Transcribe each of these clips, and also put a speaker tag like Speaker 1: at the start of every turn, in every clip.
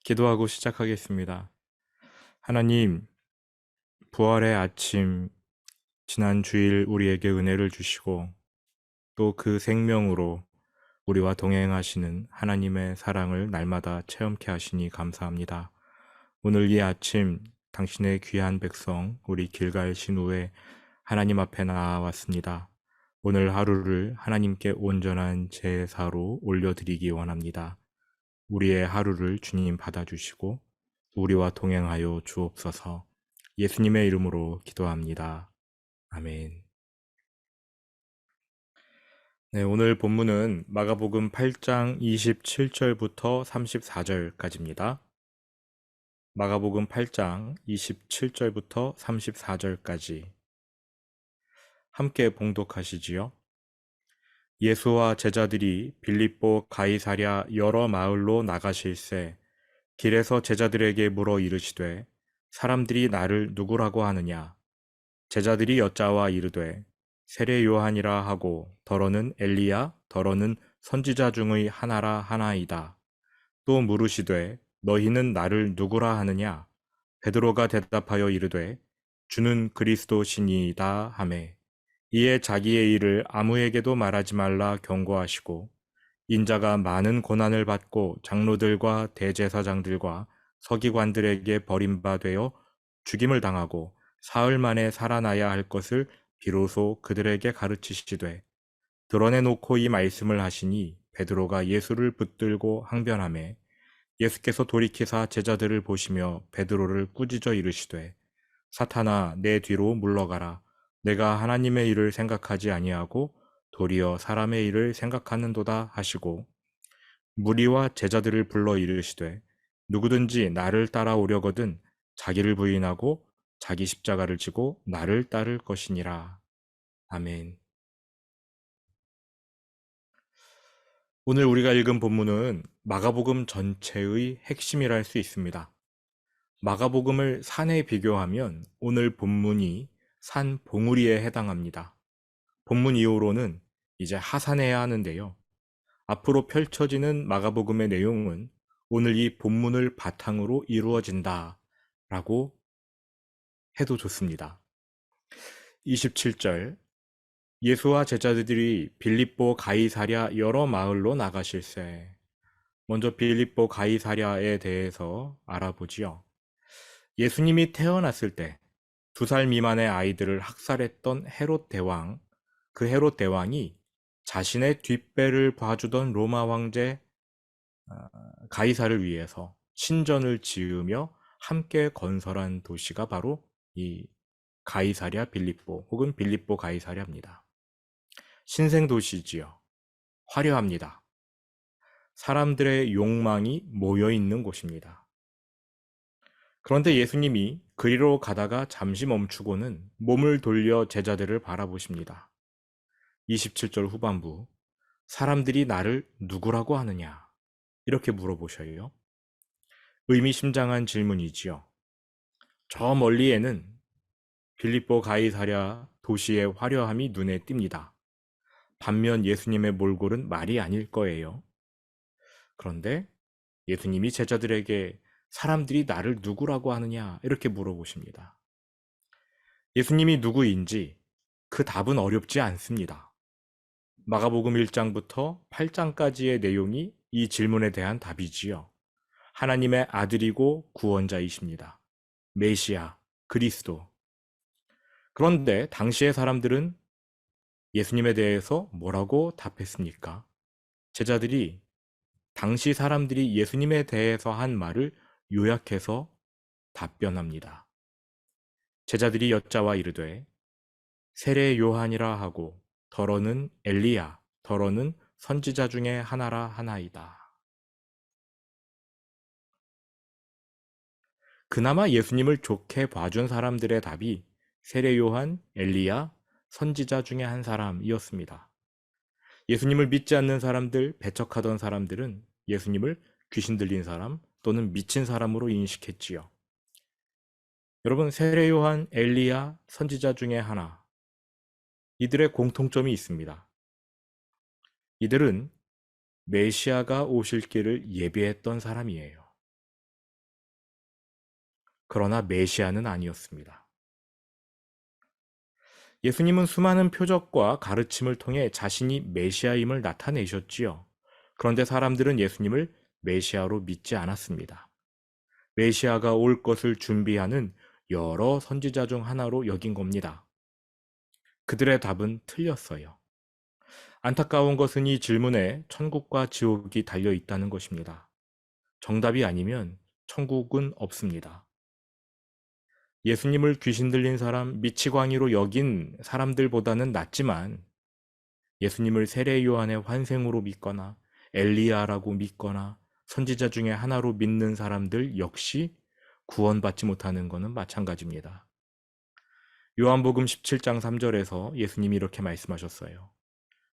Speaker 1: 기도하고 시작하겠습니다. 하나님, 부활의 아침, 지난 주일 우리에게 은혜를 주시고 또 그 생명으로 우리와 동행하시는 하나님의 사랑을 날마다 체험케 하시니 감사합니다. 오늘 이 아침 당신의 귀한 백성, 우리 길가의 신우에 하나님 앞에 나왔습니다. 오늘 하루를 하나님께 온전한 제사로 올려드리기 원합니다. 우리의 하루를 주님 받아주시고 우리와 동행하여 주옵소서. 예수님의 이름으로 기도합니다. 아멘. 네, 오늘 본문은 마가복음 8장 27절부터 34절까지입니다. 마가복음 8장 27절부터 34절까지 함께 봉독하시지요. 예수와 제자들이 빌립보 가이사랴 여러 마을로 나가실새 길에서 제자들에게 물어 이르시되 사람들이 나를 누구라고 하느냐? 제자들이 여짜와 이르되 세례 요한이라 하고 더러는 엘리야 더러는 선지자 중의 하나라 하나이다. 또 물으시되 너희는 나를 누구라 하느냐? 베드로가 대답하여 이르되 주는 그리스도시니이다 하매 이에 자기의 일을 아무에게도 말하지 말라 경고하시고 인자가 많은 고난을 받고 장로들과 대제사장들과 서기관들에게 버림받아 죽임을 당하고 사흘 만에 살아나야 할 것을 비로소 그들에게 가르치시되 드러내놓고 이 말씀을 하시니 베드로가 예수를 붙들고 항변하매 예수께서 돌이키사 제자들을 보시며 베드로를 꾸짖어 이르시되 사탄아 내 뒤로 물러가라. 내가 하나님의 일을 생각하지 아니하고 도리어 사람의 일을 생각하는도다 하시고 무리와 제자들을 불러 이르시되 누구든지 나를 따라오려거든 자기를 부인하고 자기 십자가를 지고 나를 따를 것이니라. 아멘. 오늘 우리가 읽은 본문은 마가복음 전체의 핵심이라 할 수 있습니다. 마가복음을 산에 비교하면 오늘 본문이 산 봉우리에 해당합니다. 본문 이후로는 이제 하산해야 하는데요. 앞으로 펼쳐지는 마가복음의 내용은 오늘 이 본문을 바탕으로 이루어진다 라고 해도 좋습니다. 27절 예수와 제자들이 빌립보 가이사랴 여러 마을로 나가실세. 먼저 빌립보 가이사랴에 대해서 알아보지요. 예수님이 태어났을 때 2살 미만의 아이들을 학살했던 헤롯 대왕, 그 헤롯 대왕이 자신의 뒷배를 봐주던 로마 황제 가이사를 위해서 신전을 지으며 함께 건설한 도시가 바로 이 가이사랴 빌립보 혹은 빌립보 가이사랴입니다. 신생 도시지요. 화려합니다. 사람들의 욕망이 모여 있는 곳입니다. 그런데 예수님이 그리로 가다가 잠시 멈추고는 몸을 돌려 제자들을 바라보십니다. 27절 후반부 사람들이 나를 누구라고 하느냐 이렇게 물어보셔요. 의미심장한 질문이지요. 저 멀리에는 빌립보 가이사랴 도시의 화려함이 눈에 띕니다. 반면 예수님의 몰골은 말이 아닐 거예요. 그런데 예수님이 제자들에게 사람들이 나를 누구라고 하느냐 이렇게 물어보십니다. 예수님이 누구인지 그 답은 어렵지 않습니다. 마가복음 1장부터 8장까지의 내용이 이 질문에 대한 답이지요. 하나님의 아들이고 구원자이십니다. 메시아, 그리스도. 그런데 당시의 사람들은 예수님에 대해서 뭐라고 답했습니까? 제자들이 당시 사람들이 예수님에 대해서 한 말을 요약해서 답변합니다. 제자들이 여짜와 이르되 세례 요한이라 하고 더러는 엘리야, 더러는 선지자 중에 하나라 하나이다. 그나마 예수님을 좋게 봐준 사람들의 답이 세례 요한, 엘리야, 선지자 중에 한 사람이었습니다. 예수님을 믿지 않는 사람들, 배척하던 사람들은 예수님을 귀신 들린 사람 또는 미친 사람으로 인식했지요. 여러분, 세례 요한, 엘리야, 선지자 중에 하나. 이들의 공통점이 있습니다. 이들은 메시아가 오실 길을 예비했던 사람이에요. 그러나 메시아는 아니었습니다. 예수님은 수많은 표적과 가르침을 통해 자신이 메시아임을 나타내셨지요. 그런데 사람들은 예수님을 메시아로 믿지 않았습니다. 메시아가 올 것을 준비하는 여러 선지자 중 하나로 여긴 겁니다. 그들의 답은 틀렸어요. 안타까운 것은 이 질문에 천국과 지옥이 달려 있다는 것입니다. 정답이 아니면 천국은 없습니다. 예수님을 귀신 들린 사람, 미치광이로 여긴 사람들보다는 낫지만 예수님을 세례 요한의 환생으로 믿거나 엘리야라고 믿거나 선지자 중에 하나로 믿는 사람들 역시 구원받지 못하는 것은 마찬가지입니다. 요한복음 17장 3절에서 예수님이 이렇게 말씀하셨어요.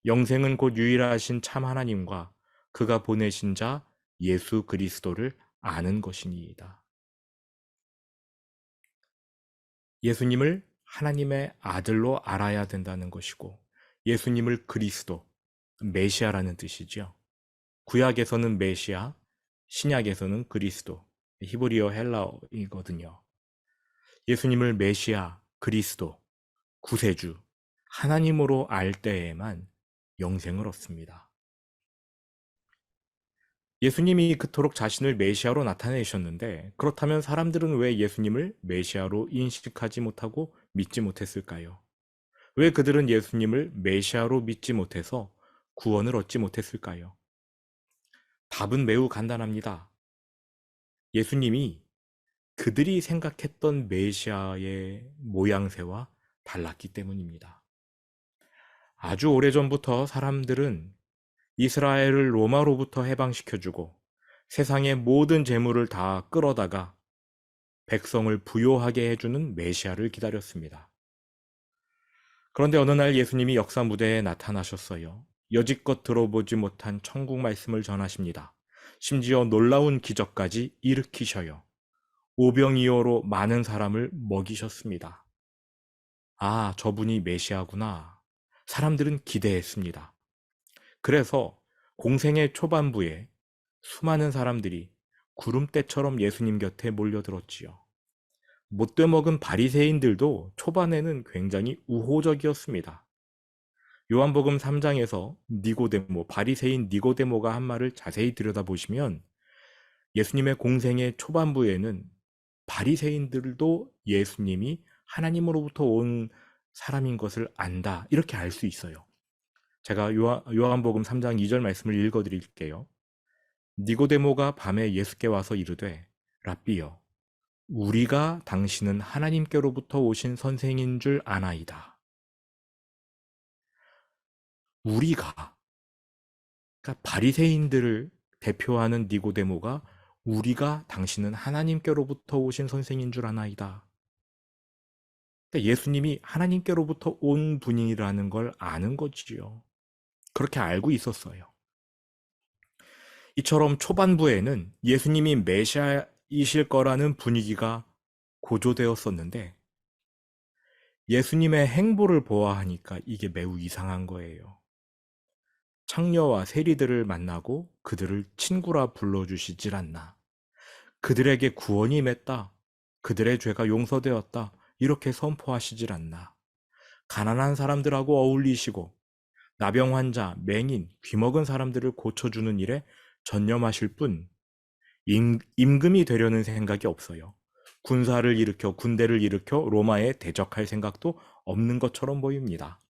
Speaker 1: 영생은 곧 유일하신 참 하나님과 그가 보내신 자 예수 그리스도를 아는 것이니이다. 예수님을 하나님의 아들로 알아야 된다는 것이고 예수님을 그리스도, 메시아라는 뜻이죠. 구약에서는 메시아, 신약에서는 그리스도, 히브리어 헬라어이거든요. 예수님을 메시아, 그리스도, 구세주, 하나님으로 알 때에만 영생을 얻습니다. 예수님이 그토록 자신을 메시아로 나타내셨는데 그렇다면 사람들은 왜 예수님을 메시아로 인식하지 못하고 믿지 못했을까요? 왜 그들은 예수님을 메시아로 믿지 못해서 구원을 얻지 못했을까요? 답은 매우 간단합니다. 예수님이 그들이 생각했던 메시아의 모양새와 달랐기 때문입니다. 아주 오래전부터 사람들은 이스라엘을 로마로부터 해방시켜주고 세상의 모든 재물을 다 끌어다가 백성을 부요하게 해주는 메시아를 기다렸습니다. 그런데 어느 날 예수님이 역사 무대에 나타나셨어요. 여지껏 들어보지 못한 천국 말씀을 전하십니다. 심지어 놀라운 기적까지 일으키셔요. 오병이어로 많은 사람을 먹이셨습니다. 아, 저분이 메시아구나. 사람들은 기대했습니다. 그래서 공생의 초반부에 수많은 사람들이 구름대처럼 예수님 곁에 몰려들었지요. 못돼 먹은 바리새인들도 초반에는 굉장히 우호적이었습니다. 요한복음 3장에서 니고데모, 바리새인 니고데모가 한 말을 자세히 들여다보시면 예수님의 공생의 초반부에는 바리새인들도 예수님이 하나님으로부터 온 사람인 것을 안다. 이렇게 알 수 있어요. 제가 요한복음 3장 2절 말씀을 읽어드릴게요. 니고데모가 밤에 예수께 와서 이르되 랍비여 우리가 당신은 하나님께로부터 오신 선생인 줄 아나이다. 우리가 그러니까 바리새인들을 대표하는 니고데모가 우리가 당신은 하나님께로부터 오신 선생인 줄 아나이다. 그러니까 예수님이 하나님께로부터 온 분이라는 걸 아는 거지요. 그렇게 알고 있었어요. 이처럼 초반부에는 예수님이 메시아이실 거라는 분위기가 고조되었었는데 예수님의 행보를 보아하니까 이게 매우 이상한 거예요. 창녀와 세리들을 만나고 그들을 친구라 불러주시질 않나. 그들에게 구원이 맺다. 그들의 죄가 용서되었다. 이렇게 선포하시질 않나. 가난한 사람들하고 어울리시고 나병 환자, 맹인, 귀먹은 사람들을 고쳐주는 일에 전념하실 뿐 임금이 되려는 생각이 없어요. 군대를 일으켜 로마에 대적할 생각도 없는 것처럼 보입니다.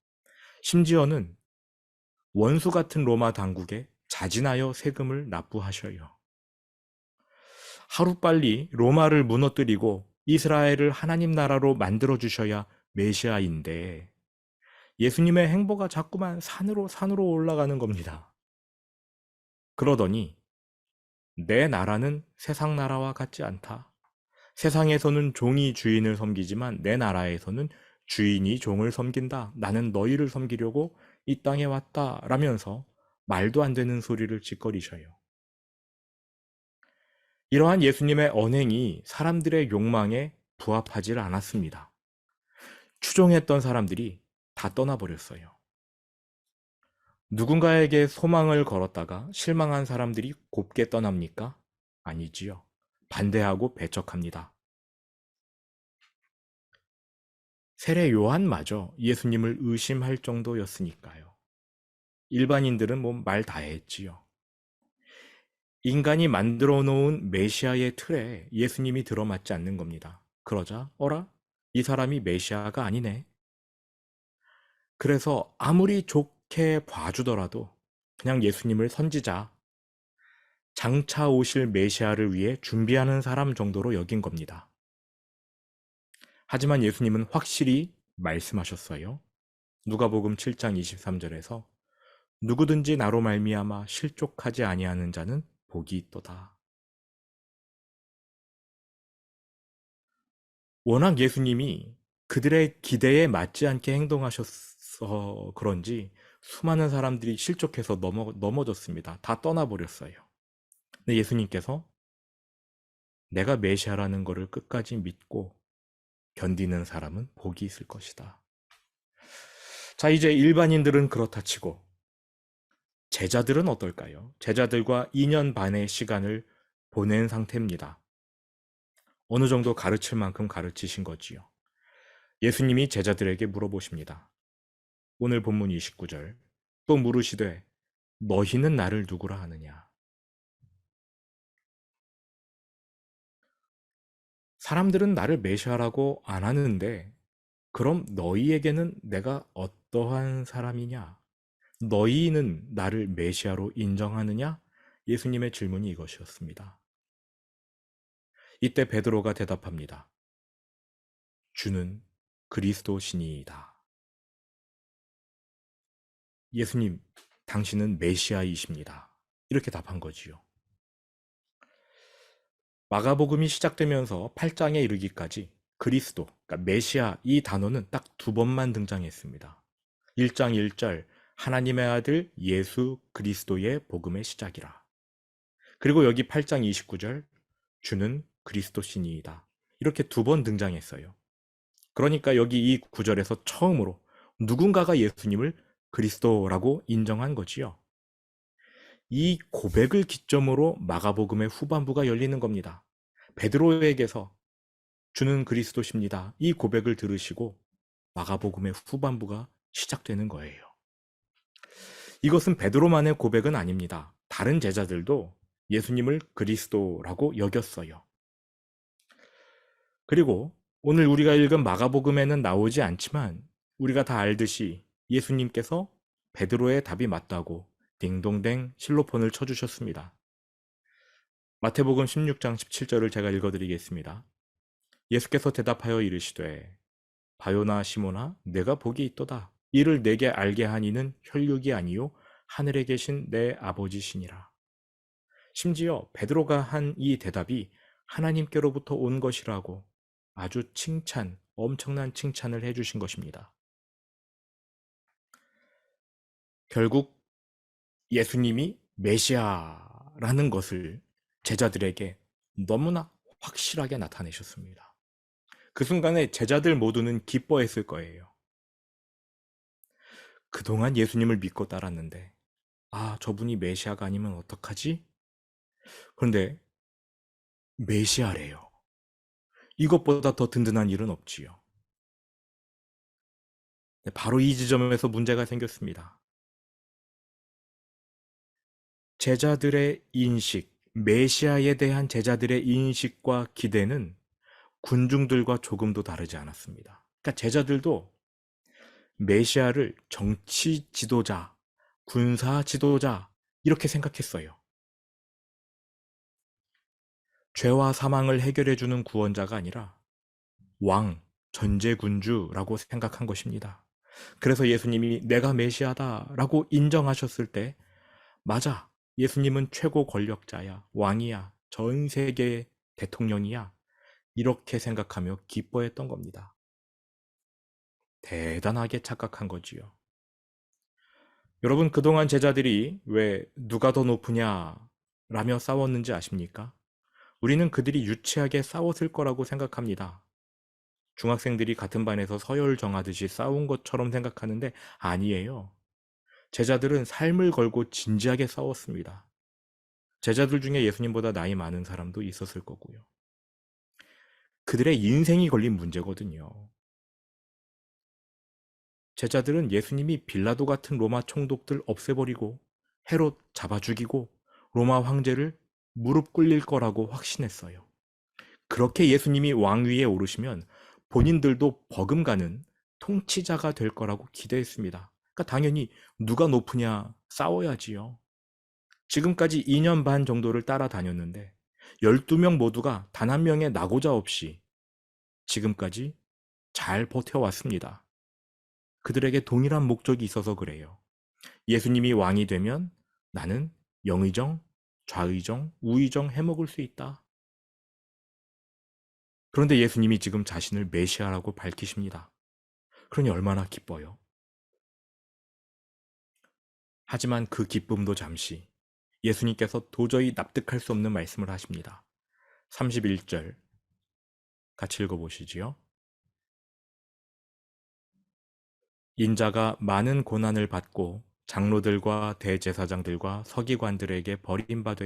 Speaker 1: 심지어는 원수 같은 로마 당국에 자진하여 세금을 납부하셔요. 하루빨리 로마를 무너뜨리고 이스라엘을 하나님 나라로 만들어주셔야 메시아인데 예수님의 행보가 자꾸만 산으로 올라가는 겁니다. 그러더니 내 나라는 세상 나라와 같지 않다. 세상에서는 종이 주인을 섬기지만 내 나라에서는 주인이 종을 섬긴다. 나는 너희를 섬기려고 이 땅에 왔다. 라면서 말도 안 되는 소리를 짓거리셔요. 이러한 예수님의 언행이 사람들의 욕망에 부합하지 않았습니다. 추종했던 사람들이 다 떠나버렸어요. 누군가에게 소망을 걸었다가 실망한 사람들이 곱게 떠납니까? 아니지요. 반대하고 배척합니다. 세례 요한마저 예수님을 의심할 정도였으니까요. 일반인들은 뭐 말 다 했지요. 인간이 만들어 놓은 메시아의 틀에 예수님이 들어맞지 않는 겁니다. 그러자 어라? 이 사람이 메시아가 아니네. 그래서 아무리 좋게 봐주더라도 그냥 예수님을 선지자, 장차 오실 메시아를 위해 준비하는 사람 정도로 여긴 겁니다. 하지만 예수님은 확실히 말씀하셨어요. 누가복음 7장 23절에서 누구든지 나로 말미암아 실족하지 아니하는 자는 복이 있도다. 워낙 예수님이 그들의 기대에 맞지 않게 행동하셔서 그런지 수많은 사람들이 실족해서 넘어졌습니다. 다 떠나버렸어요. 근데 예수님께서 내가 메시아라는 것을 끝까지 믿고 견디는 사람은 복이 있을 것이다. 자, 이제 일반인들은 그렇다 치고 제자들은 어떨까요? 제자들과 2년 반의 시간을 보낸 상태입니다. 어느 정도 가르칠 만큼 가르치신 거지요. 예수님이 제자들에게 물어보십니다. 오늘 본문 29절. 또 물으시되 너희는 나를 누구라 하느냐? 사람들은 나를 메시아라고 안 하는데 그럼 너희에게는 내가 어떠한 사람이냐? 너희는 나를 메시아로 인정하느냐? 예수님의 질문이 이것이었습니다. 이때 베드로가 대답합니다. 주는 그리스도시니이다. 예수님, 당신은 메시아이십니다. 이렇게 답한 거지요. 마가복음이 시작되면서 8장에 이르기까지 그리스도, 그러니까 메시아 이 단어는 딱 두 번만 등장했습니다. 1장 1절 하나님의 아들 예수 그리스도의 복음의 시작이라. 그리고 여기 8장 29절 주는 그리스도시니이다. 이렇게 두 번 등장했어요. 그러니까 여기 이 구절에서 처음으로 누군가가 예수님을 그리스도라고 인정한 거지요. 이 고백을 기점으로 마가복음의 후반부가 열리는 겁니다. 베드로에게서 주는 그리스도십니다. 이 고백을 들으시고 마가복음의 후반부가 시작되는 거예요. 이것은 베드로만의 고백은 아닙니다. 다른 제자들도 예수님을 그리스도라고 여겼어요. 그리고 오늘 우리가 읽은 마가복음에는 나오지 않지만 우리가 다 알듯이 예수님께서 베드로의 답이 맞다고 딩동댕 실로폰을 쳐주셨습니다. 마태복음 16장 17절을 제가 읽어드리겠습니다. 예수께서 대답하여 이르시되 바요나 시모나 내가 복이 있도다. 이를 내게 알게 하니는 혈육이 아니요 하늘에 계신 내 아버지시니라. 심지어 베드로가 한 이 대답이 하나님께로부터 온 것이라고 아주 엄청난 칭찬을 해주신 것입니다. 결국 예수님이 메시아라는 것을 제자들에게 너무나 확실하게 나타내셨습니다. 그 순간에 제자들 모두는 기뻐했을 거예요. 그동안 예수님을 믿고 따랐는데, 저분이 메시아가 아니면 어떡하지? 그런데 메시아래요. 이것보다 더 든든한 일은 없지요. 바로 이 지점에서 문제가 생겼습니다. 제자들의 인식, 메시아에 대한 제자들의 인식과 기대는 군중들과 조금도 다르지 않았습니다. 그러니까 제자들도 메시아를 정치 지도자, 군사 지도자 이렇게 생각했어요. 죄와 사망을 해결해주는 구원자가 아니라 왕, 전제군주라고 생각한 것입니다. 그래서 예수님이 내가 메시아다라고 인정하셨을 때 맞아, 예수님은 최고 권력자야, 왕이야, 전 세계 대통령이야 이렇게 생각하며 기뻐했던 겁니다. 대단하게 착각한 거지요. 여러분 그동안 제자들이 왜 누가 더 높으냐 라며 싸웠는지 아십니까? 우리는 그들이 유치하게 싸웠을 거라고 생각합니다. 중학생들이 같은 반에서 서열 정하듯이 싸운 것처럼 생각하는데 아니에요. 제자들은 삶을 걸고 진지하게 싸웠습니다. 제자들 중에 예수님보다 나이 많은 사람도 있었을 거고요. 그들의 인생이 걸린 문제거든요. 제자들은 예수님이 빌라도 같은 로마 총독들 없애버리고 헤롯 잡아 죽이고 로마 황제를 무릎 꿇릴 거라고 확신했어요. 그렇게 예수님이 왕위에 오르시면 본인들도 버금가는 통치자가 될 거라고 기대했습니다. 그러니까 당연히 누가 높으냐 싸워야지요. 지금까지 2년 반 정도를 따라다녔는데 12명 모두가 단 한 명의 낙오자 없이 지금까지 잘 버텨왔습니다. 그들에게 동일한 목적이 있어서 그래요. 예수님이 왕이 되면 나는 영의정, 좌의정, 우의정 해먹을 수 있다. 그런데 예수님이 지금 자신을 메시아라고 밝히십니다. 그러니 얼마나 기뻐요. 하지만 그 기쁨도 잠시 예수님께서 도저히 납득할 수 없는 말씀을 하십니다. 31절 같이 읽어보시지요. 인자가 많은 고난을 받고 장로들과 대제사장들과 서기관들에게 버림받아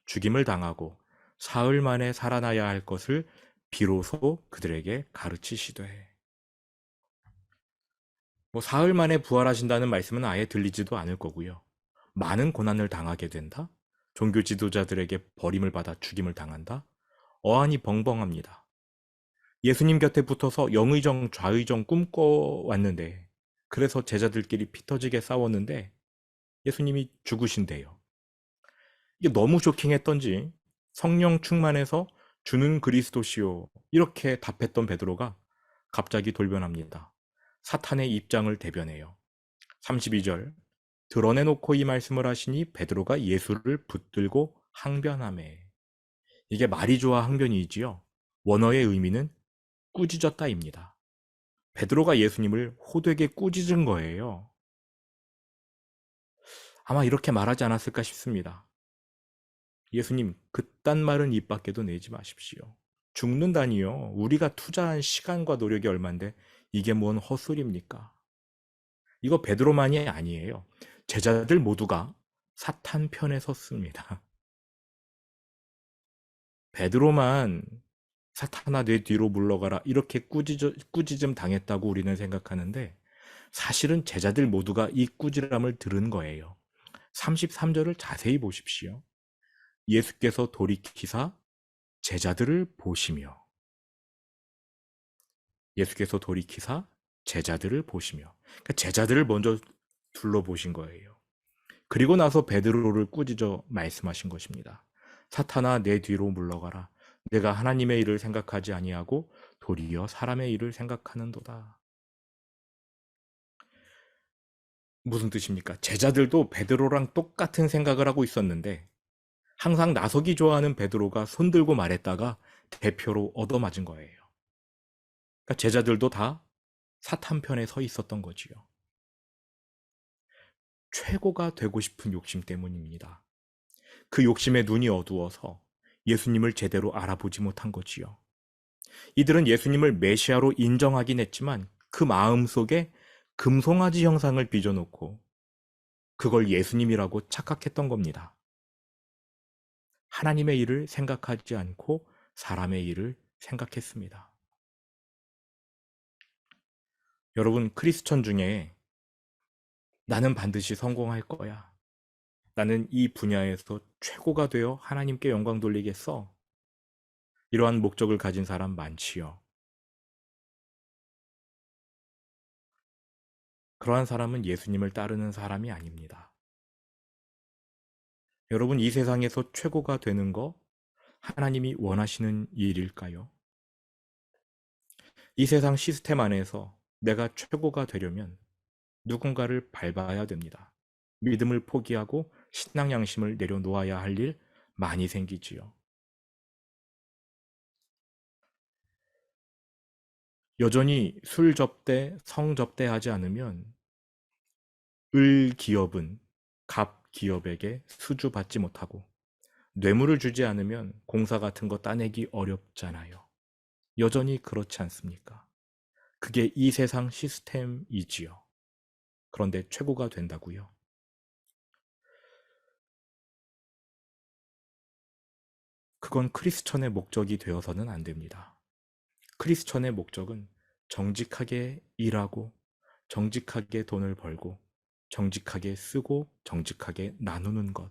Speaker 1: 죽임을 당하고 사흘 만에 살아나야 할 것을 비로소 그들에게 가르치시되. 사흘 만에 부활하신다는 말씀은 아예 들리지도 않을 거고요. 많은 고난을 당하게 된다? 종교 지도자들에게 버림을 받아 죽임을 당한다? 어안이 벙벙합니다. 예수님 곁에 붙어서 영의정, 좌의정 꿈꿔왔는데, 그래서 제자들끼리 피 터지게 싸웠는데 예수님이 죽으신대요. 이게 너무 쇼킹했던지 성령 충만해서 주는 그리스도시요 이렇게 답했던 베드로가 갑자기 돌변합니다. 사탄의 입장을 대변해요. 32절 드러내놓고 이 말씀을 하시니 베드로가 예수를 붙들고 항변하매. 이게 말이 좋아 항변이지요. 원어의 의미는 꾸짖었다입니다. 베드로가 예수님을 호되게 꾸짖은 거예요. 아마 이렇게 말하지 않았을까 싶습니다. 예수님, 그딴 말은 입 밖에도 내지 마십시오. 죽는다니요. 우리가 투자한 시간과 노력이 얼만데 이게 뭔 헛소리입니까? 이거 베드로만이 아니에요. 제자들 모두가 사탄 편에 섰습니다. 베드로만 사탄아 내 뒤로 물러가라 이렇게 꾸짖음 당했다고 우리는 생각하는데 사실은 제자들 모두가 이 꾸지람을 들은 거예요. 33절을 자세히 보십시오. 예수께서 돌이키사 제자들을 보시며 예수께서 돌이키사 제자들을 보시며 그러니까 제자들을 먼저 둘러보신 거예요. 그리고 나서 베드로를 꾸짖어 말씀하신 것입니다. 사탄아 내 뒤로 물러가라. 내가 하나님의 일을 생각하지 아니하고 도리어 사람의 일을 생각하는도다. 무슨 뜻입니까? 제자들도 베드로랑 똑같은 생각을 하고 있었는데 항상 나서기 좋아하는 베드로가 손들고 말했다가 대표로 얻어맞은 거예요. 그러니까 제자들도 다 사탄 편에 서 있었던 거지요. 최고가 되고 싶은 욕심 때문입니다. 그 욕심에 눈이 어두워서 예수님을 제대로 알아보지 못한 거지요. 이들은 예수님을 메시아로 인정하긴 했지만 그 마음속에 금송아지 형상을 빚어놓고 그걸 예수님이라고 착각했던 겁니다. 하나님의 일을 생각하지 않고 사람의 일을 생각했습니다. 여러분, 크리스천 중에 나는 반드시 성공할 거야. 나는 이 분야에서 최고가 되어 하나님께 영광 돌리겠어. 이러한 목적을 가진 사람 많지요. 그러한 사람은 예수님을 따르는 사람이 아닙니다. 여러분, 이 세상에서 최고가 되는 거 하나님이 원하시는 일일까요? 이 세상 시스템 안에서 내가 최고가 되려면 누군가를 밟아야 됩니다. 믿음을 포기하고 신앙 양심을 내려놓아야 할 일 많이 생기지요. 여전히 술 접대, 성 접대하지 않으면 을 기업은 갑 기업에게 수주 받지 못하고 뇌물을 주지 않으면 공사 같은 거 따내기 어렵잖아요. 여전히 그렇지 않습니까? 그게 이 세상 시스템이지요. 그런데 최고가 된다고요? 그건 크리스천의 목적이 되어서는 안 됩니다. 크리스천의 목적은 정직하게 일하고 정직하게 돈을 벌고 정직하게 쓰고 정직하게 나누는 것.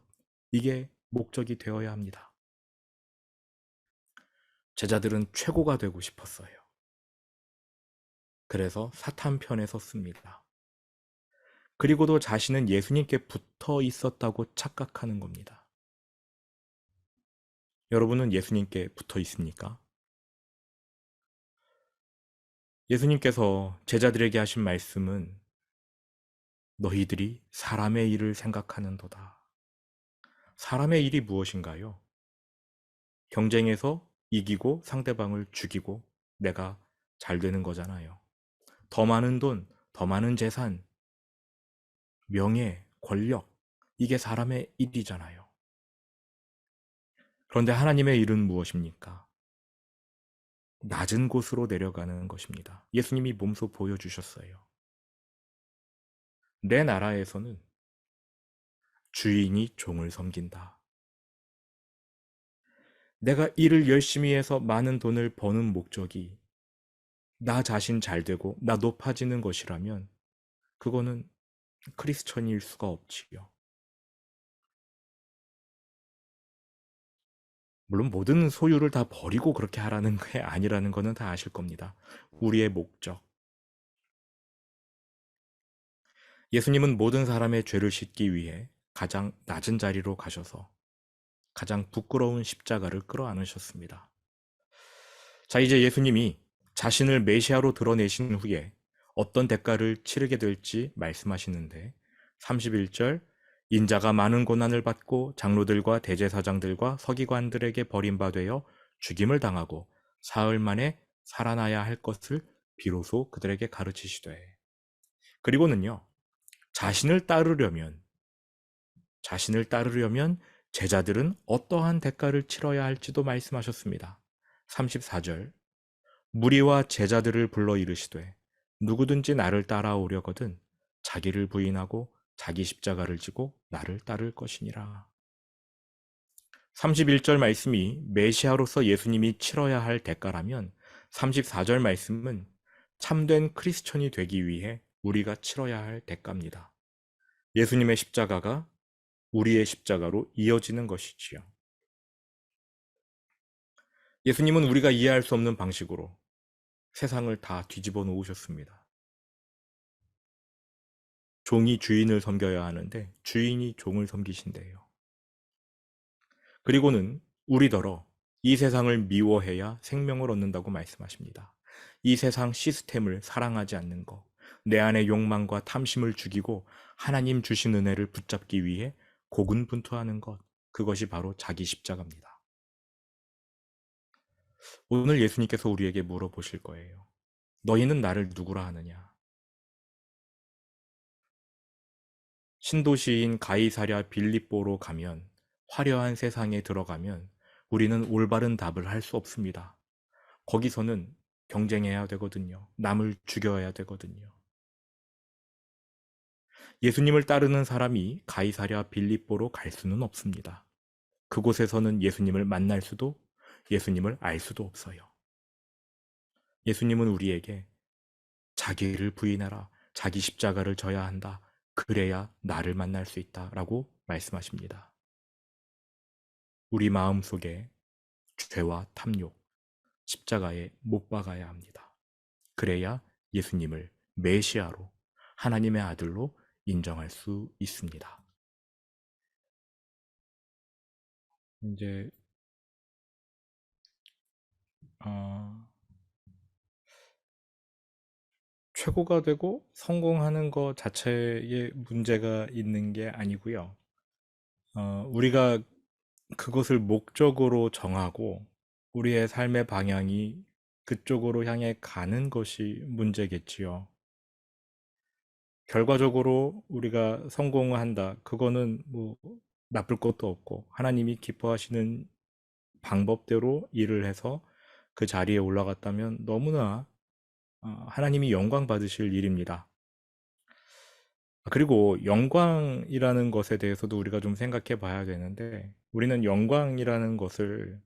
Speaker 1: 이게 목적이 되어야 합니다. 제자들은 최고가 되고 싶었어요. 그래서 사탄 편에 섰습니다. 그리고도 자신은 예수님께 붙어 있었다고 착각하는 겁니다. 여러분은 예수님께 붙어 있습니까? 예수님께서 제자들에게 하신 말씀은 너희들이 사람의 일을 생각하는도다. 사람의 일이 무엇인가요? 경쟁에서 이기고 상대방을 죽이고 내가 잘 되는 거잖아요. 더 많은 돈, 더 많은 재산, 명예, 권력, 이게 사람의 일이잖아요. 그런데 하나님의 일은 무엇입니까? 낮은 곳으로 내려가는 것입니다. 예수님이 몸소 보여주셨어요. 내 나라에서는 주인이 종을 섬긴다. 내가 일을 열심히 해서 많은 돈을 버는 목적이 나 자신 잘 되고 나 높아지는 것이라면 그거는 크리스천일 수가 없지요. 물론 모든 소유를 다 버리고 그렇게 하라는 게 아니라는 거는 다 아실 겁니다. 우리의 목적. 예수님은 모든 사람의 죄를 씻기 위해 가장 낮은 자리로 가셔서 가장 부끄러운 십자가를 끌어안으셨습니다. 자, 이제 예수님이 자신을 메시아로 드러내신 후에 어떤 대가를 치르게 될지 말씀하시는데 31절 인자가 많은 고난을 받고 장로들과 대제사장들과 서기관들에게 버림받아 죽임을 당하고 사흘 만에 살아나야 할 것을 비로소 그들에게 가르치시되 그리고는요 자신을 따르려면 제자들은 어떠한 대가를 치러야 할지도 말씀하셨습니다. 34절 무리와 제자들을 불러 이르시되 누구든지 나를 따라오려거든 자기를 부인하고 자기 십자가를 지고 나를 따를 것이니라. 31절 말씀이 메시아로서 예수님이 치러야 할 대가라면 34절 말씀은 참된 크리스천이 되기 위해 우리가 치러야 할 대가입니다. 예수님의 십자가가 우리의 십자가로 이어지는 것이지요. 예수님은 우리가 이해할 수 없는 방식으로 세상을 다 뒤집어 놓으셨습니다. 종이 주인을 섬겨야 하는데 주인이 종을 섬기신대요. 그리고는 우리더러 이 세상을 미워해야 생명을 얻는다고 말씀하십니다. 이 세상 시스템을 사랑하지 않는 것, 내 안의 욕망과 탐심을 죽이고 하나님 주신 은혜를 붙잡기 위해 고군분투하는 것, 그것이 바로 자기 십자가입니다. 오늘 예수님께서 우리에게 물어보실 거예요. 너희는 나를 누구라 하느냐? 신도시인 가이사랴 빌립보로 가면 화려한 세상에 들어가면 우리는 올바른 답을 할 수 없습니다. 거기서는 경쟁해야 되거든요. 남을 죽여야 되거든요. 예수님을 따르는 사람이 가이사랴 빌립보로 갈 수는 없습니다. 그곳에서는 예수님을 만날 수도 예수님을 알 수도 없어요. 예수님은 우리에게 자기를 부인하라, 자기 십자가를 져야 한다. 그래야 나를 만날 수 있다라고 말씀하십니다. 우리 마음속에 죄와 탐욕, 십자가에 못 박아야 합니다. 그래야 예수님을 메시아로 하나님의 아들로 인정할 수 있습니다. 이제 최고가 되고 성공하는 것 자체에 문제가 있는 게 아니고요. 우리가 그것을 목적으로 정하고 우리의 삶의 방향이 그쪽으로 향해 가는 것이 문제겠지요. 결과적으로 우리가 성공을 한다. 그거는 뭐 나쁠 것도 없고 하나님이 기뻐하시는 방법대로 일을 해서 그 자리에 올라갔다면 너무나 하나님이 영광 받으실 일입니다. 그리고 영광이라는 것에 대해서도 우리가 좀 생각해 봐야 되는데 우리는 영광이라는 것을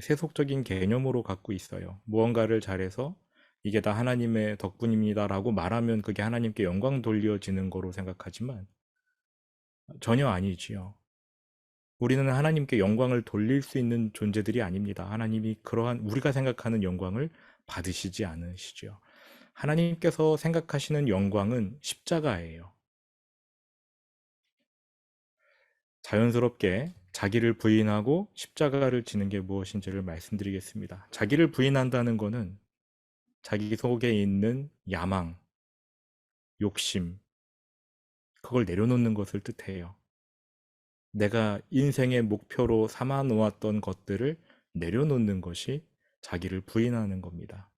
Speaker 1: 세속적인 개념으로 갖고 있어요. 무언가를 잘해서 이게 다 하나님의 덕분입니다라고 말하면 그게 하나님께 영광 돌려지는 거로 생각하지만 전혀 아니지요. 우리는 하나님께 영광을 돌릴 수 있는 존재들이 아닙니다. 하나님이 그러한 우리가 생각하는 영광을 받으시지 않으시죠. 하나님께서 생각하시는 영광은 십자가예요. 자연스럽게 자기를 부인하고 십자가를 지는 게 무엇인지를 말씀드리겠습니다. 자기를 부인한다는 것은 자기 속에 있는 야망, 욕심, 그걸 내려놓는 것을 뜻해요. 내가 인생의 목표로 삼아 놓았던 것들을 내려놓는 것이 자기를 부인하는 겁니다.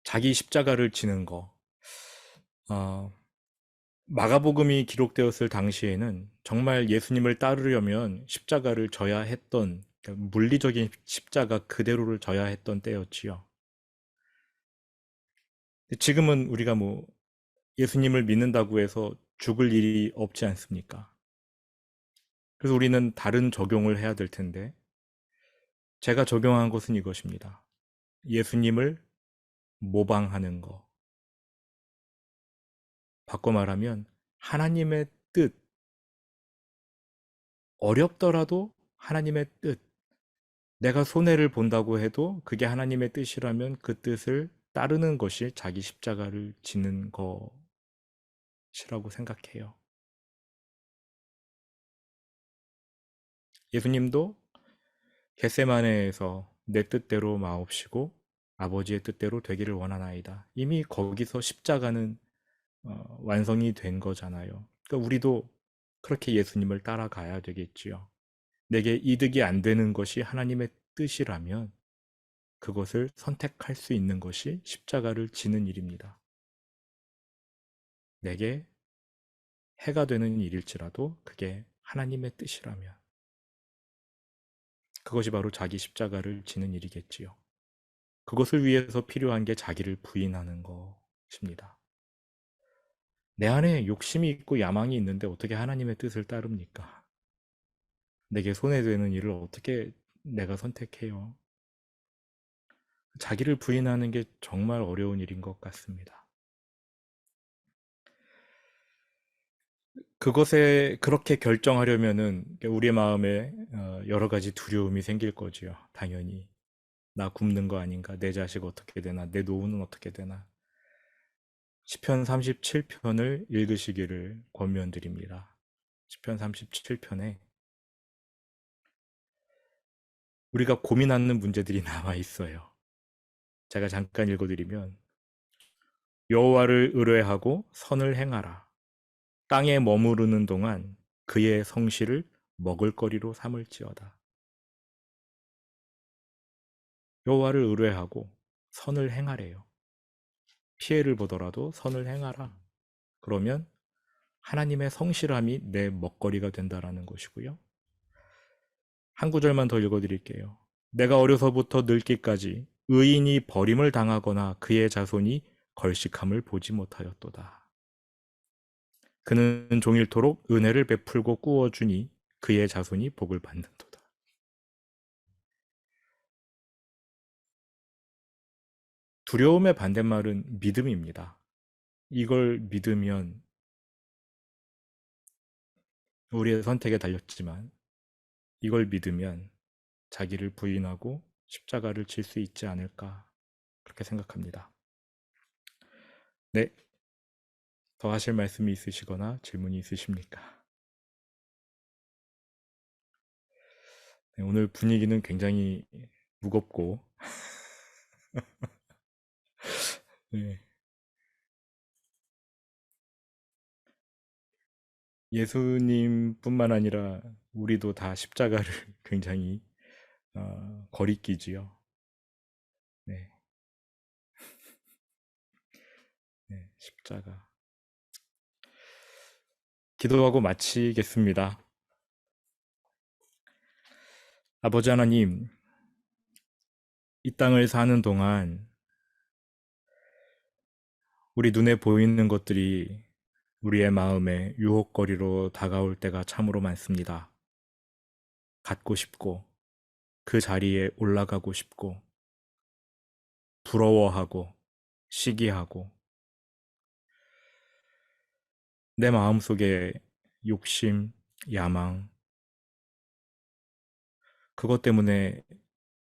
Speaker 1: 자기 십자가를 지는 거. 마가복음이 기록되었을 당시에는 정말 예수님을 따르려면 십자가를 져야 했던, 그러니까 물리적인 십자가 그대로를 져야 했던 때였지요. 지금은 우리가 뭐 예수님을 믿는다고 해서 죽을 일이 없지 않습니까? 그래서 우리는 다른 적용을 해야 될 텐데, 제가 적용한 것은 이것입니다. 예수님을 모방하는 거. 바꿔 말하면 하나님의 뜻, 어렵더라도 하나님의 뜻, 내가 손해를 본다고 해도 그게 하나님의 뜻이라면 그 뜻을 따르는 것이 자기 십자가를 지는 것이라고 생각해요. 예수님도 겟세마네에서 내 뜻대로 마옵시고 아버지의 뜻대로 되기를 원하나이다. 이미 거기서 십자가는 완성이 된 거잖아요. 그러니까 우리도 그렇게 예수님을 따라가야 되겠지요. 내게 이득이 안 되는 것이 하나님의 뜻이라면 그것을 선택할 수 있는 것이 십자가를 지는 일입니다. 내게 해가 되는 일일지라도 그게 하나님의 뜻이라면 그것이 바로 자기 십자가를 지는 일이겠지요. 그것을 위해서 필요한 게 자기를 부인하는 것입니다. 내 안에 욕심이 있고 야망이 있는데 어떻게 하나님의 뜻을 따릅니까? 내게 손해되는 일을 어떻게 내가 선택해요? 자기를 부인하는 게 정말 어려운 일인 것 같습니다. 그것에 그렇게 결정하려면은 우리의 마음에 여러 가지 두려움이 생길 거지요. 당연히. 나 굶는 거 아닌가? 내 자식 어떻게 되나? 내 노후는 어떻게 되나? 시편 37편을 읽으시기를 권면드립니다. 시편 37편에 우리가 고민하는 문제들이 나와 있어요. 제가 잠깐 읽어드리면 여호와를 의뢰하고 선을 행하라. 땅에 머무르는 동안 그의 성실을 먹을거리로 삼을지어다. 여호와를 의뢰하고 선을 행하래요. 피해를 보더라도 선을 행하라. 그러면 하나님의 성실함이 내 먹거리가 된다라는 것이고요. 한 구절만 더 읽어드릴게요. 내가 어려서부터 늙기까지 의인이 버림을 당하거나 그의 자손이 걸식함을 보지 못하였도다. 그는 종일토록 은혜를 베풀고 꾸어주니 그의 자손이 복을 받는도다. 두려움의 반대말은 믿음입니다. 이걸 믿으면 우리의 선택에 달렸지만 이걸 믿으면 자기를 부인하고 십자가를 질 수 있지 않을까 그렇게 생각합니다. 네, 더 하실 말씀이 있으시거나 질문이 있으십니까? 네, 오늘 분위기는 굉장히 무겁고 네, 예수님뿐만 아니라 우리도 다 십자가를 굉장히 거리끼지요. 네, 네, 십자가. 기도하고 마치겠습니다. 아버지 하나님, 이 땅을 사는 동안 우리 눈에 보이는 것들이 우리의 마음에 유혹거리로 다가올 때가 참으로 많습니다. 갖고 싶고, 그 자리에 올라가고 싶고, 부러워하고 시기하고 내 마음속에 욕심, 야망, 그것 때문에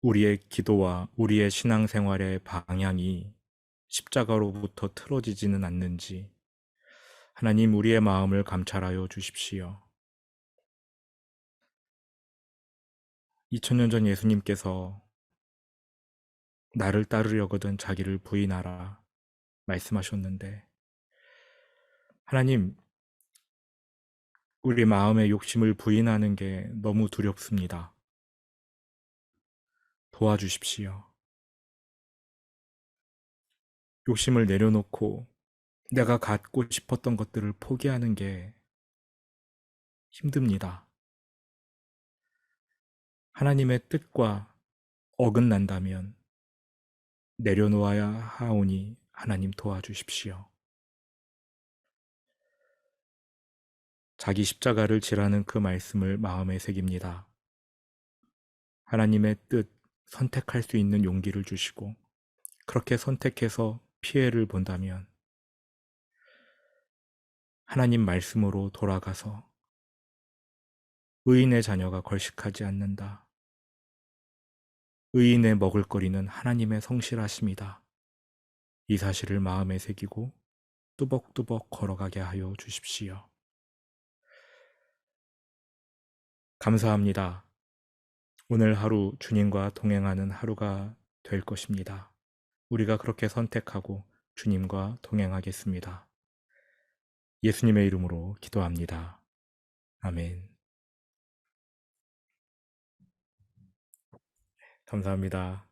Speaker 1: 우리의 기도와 우리의 신앙생활의 방향이 십자가로부터 틀어지지는 않는지 하나님 우리의 마음을 감찰하여 주십시오. 2000년 전 예수님께서 나를 따르려거든 자기를 부인하라 말씀하셨는데 하나님 우리 마음의 욕심을 부인하는 게 너무 두렵습니다. 도와주십시오. 욕심을 내려놓고 내가 갖고 싶었던 것들을 포기하는 게 힘듭니다. 하나님의 뜻과 어긋난다면 내려놓아야 하오니 하나님 도와주십시오. 자기 십자가를 지라는 그 말씀을 마음에 새깁니다. 하나님의 뜻, 선택할 수 있는 용기를 주시고 그렇게 선택해서 피해를 본다면 하나님 말씀으로 돌아가서 의인의 자녀가 걸식하지 않는다. 의인의 먹을거리는 하나님의 성실하심이다. 이 사실을 마음에 새기고 뚜벅뚜벅 걸어가게 하여 주십시오. 감사합니다. 오늘 하루 주님과 동행하는 하루가 될 것입니다. 우리가 그렇게 선택하고 주님과 동행하겠습니다. 예수님의 이름으로 기도합니다. 아멘. 감사합니다.